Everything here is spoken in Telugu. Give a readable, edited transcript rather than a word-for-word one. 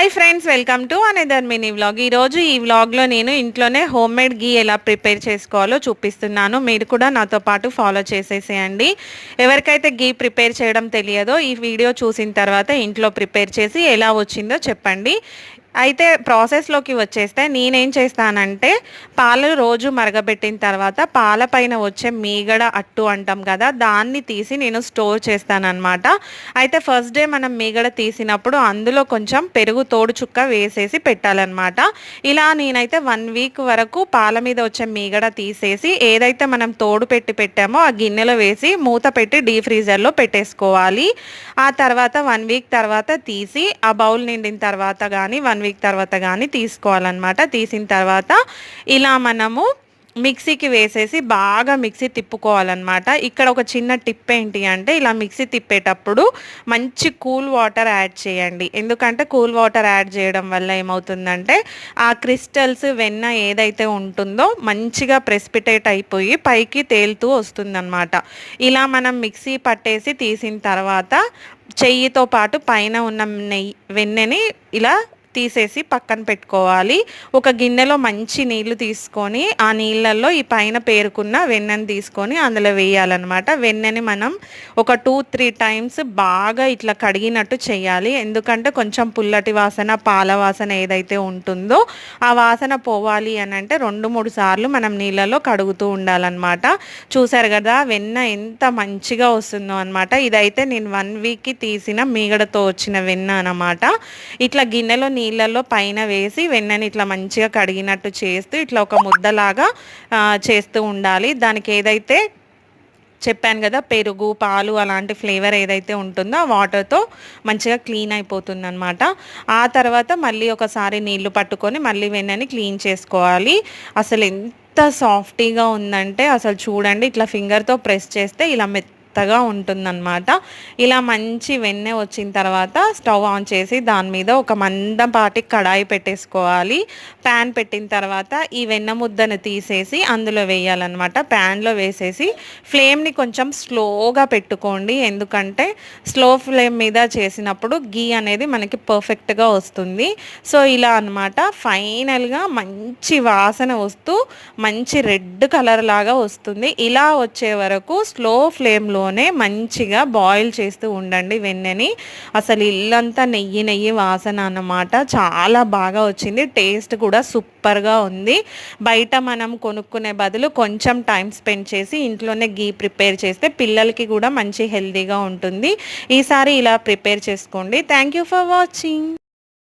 Hi friends, welcome to another mini vlog. ఈరోజు ఈ వ్లాగ్లో నేను ఇంట్లోనే హోమ్ మేడ్ గీ ఎలా ప్రిపేర్ చేసుకోవాలో చూపిస్తున్నాను. మీరు కూడా నాతో పాటు ఫాలో చేసేసేయండి. ఎవరికైతే గీ ప్రిపేర్ చేయడం తెలియదో ఈ వీడియో చూసిన తర్వాత ఇంట్లో ప్రిపేర్ చేసి ఎలా వచ్చిందో చెప్పండి. అయితే ప్రాసెస్లోకి వచ్చేస్తే నేనేం చేస్తానంటే, పాలు రోజు మరగబెట్టిన తర్వాత పాల పైన వచ్చే మీగడ అట్టు అంటాం కదా, దాన్ని తీసి నేను స్టోర్ చేస్తానన్నమాట. అయితే ఫస్ట్ డే మనం మీగడ తీసినప్పుడు అందులో కొంచెం పెరుగు తోడు చుక్క వేసేసి పెట్టాలన్నమాట. ఇలా నేనైతే 1 వీక్ వరకు పాల మీద వచ్చే మీగడ తీసేసి ఏదైతే మనం తోడు పెట్టి పెట్టామో ఆ గిన్నెలో వేసి మూత పెట్టి డీప్ ఫ్రీజర్లో పెట్టేసుకోవాలి. ఆ తర్వాత 1 వీక్ తర్వాత తీసి ఆ బౌల్ నిండిన తర్వాత కానీ 1 వీక్ తర్వాత కానీ తీసుకోవాలన్నమాట. తీసిన తర్వాత ఇలా మనము మిక్సీకి వేసేసి బాగా మిక్సీ తిప్పుకోవాలన్నమాట. ఇక్కడ ఒక చిన్న టిప్ ఏంటి అంటే, ఇలా మిక్సీ తిప్పేటప్పుడు మంచి కూల్ వాటర్ యాడ్ చేయండి. ఎందుకంటే కూల్ వాటర్ యాడ్ చేయడం వల్ల ఏమవుతుందంటే ఆ క్రిస్టల్స్ వెన్న ఏదైతే ఉంటుందో మంచిగా ప్రెసిపిటేట్ అయిపోయి పైకి తేలుతూ వస్తుందన్నమాట. ఇలా మనం మిక్సీ పట్టేసి తీసిన తర్వాత చెయ్యితో పాటు పైన ఉన్న వెన్నని ఇలా తీసేసి పక్కన పెట్టుకోవాలి. ఒక గిన్నెలో మంచి నీళ్లు తీసుకొని ఆ నీళ్ళల్లో ఈ పైన పేరుకున్న వెన్నని తీసుకొని అందులో వేయాలన్నమాట. వెన్నని మనం ఒక 2-3 టైమ్స్ బాగా ఇట్లా కడిగినట్టు చేయాలి. ఎందుకంటే కొంచెం పుల్లటి వాసన, పాల వాసన ఏదైతే ఉంటుందో ఆ వాసన పోవాలి అని అంటే 2-3 సార్లు మనం నీళ్ళలో కడుగుతూ ఉండాలన్నమాట. చూసారు కదా వెన్న ఎంత మంచిగా వస్తుందో అనమాట. ఇదైతే నేను 1 వీక్కి తీసిన మీగడతో వచ్చిన వెన్న అన్నమాట. ఇట్లా గిన్నెలో నీళ్ళల్లో పైన వేసి వెన్నని ఇట్లా మంచిగా కడిగినట్టు చేస్తూ ఇట్లా ఒక ముద్దలాగా చేస్తూ ఉండాలి. దానికి ఏదైతే చెప్పాను కదా పెరుగు, పాలు అలాంటి ఫ్లేవర్ ఏదైతే ఉంటుందో ఆ వాటర్తో మంచిగా క్లీన్ అయిపోతుంది అనమాట. ఆ తర్వాత మళ్ళీ ఒకసారి నీళ్లు పట్టుకొని మళ్ళీ వెన్నని క్లీన్ చేసుకోవాలి. అసలు ఎంత సాఫ్టీగా ఉందంటే అసలు చూడండి, ఇట్లా ఫింగర్తో ప్రెస్ చేస్తే ఇలా మెత్తగా ఉంటుందన్నమాట. ఇలా మంచి వెన్నె వచ్చిన తర్వాత స్టవ్ ఆన్ చేసి దాని మీద ఒక మందపాటి కడాయి పెట్టేసుకోవాలి. ప్యాన్ పెట్టిన తర్వాత ఈ వెన్న ముద్దను తీసేసి అందులో వేయాలన్నమాట. ప్యాన్లో వేసేసి ఫ్లేమ్ని కొంచెం స్లోగా పెట్టుకోండి. ఎందుకంటే స్లో ఫ్లేమ్ మీద చేసినప్పుడు గీ అనేది మనకి పర్ఫెక్ట్గా వస్తుంది. సో ఇలా అన్నమాట. ఫైనల్గా మంచి వాసన వస్తూ మంచి రెడ్ కలర్ లాగా వస్తుంది. ఇలా వచ్చే వరకు స్లో ఫ్లేమ్లో మంచిగా బాయిల్ చేస్తూ ఉండండి వెన్నెని. అసలు ఇల్లంతా నెయ్యి నెయ్యి వాసన అన్నమాట. చాలా బాగా వచ్చింది. టేస్ట్ కూడా సూపర్గా ఉంది. బయట మనం కొనుక్కునే బదులు కొంచెం టైం స్పెండ్ చేసి ఇంట్లోనే గీ ప్రిపేర్ చేస్తే పిల్లలకి కూడా మంచి హెల్తీగా ఉంటుంది. ఈసారి ఇలా ప్రిపేర్ చేసుకోండి. Thank you for watching.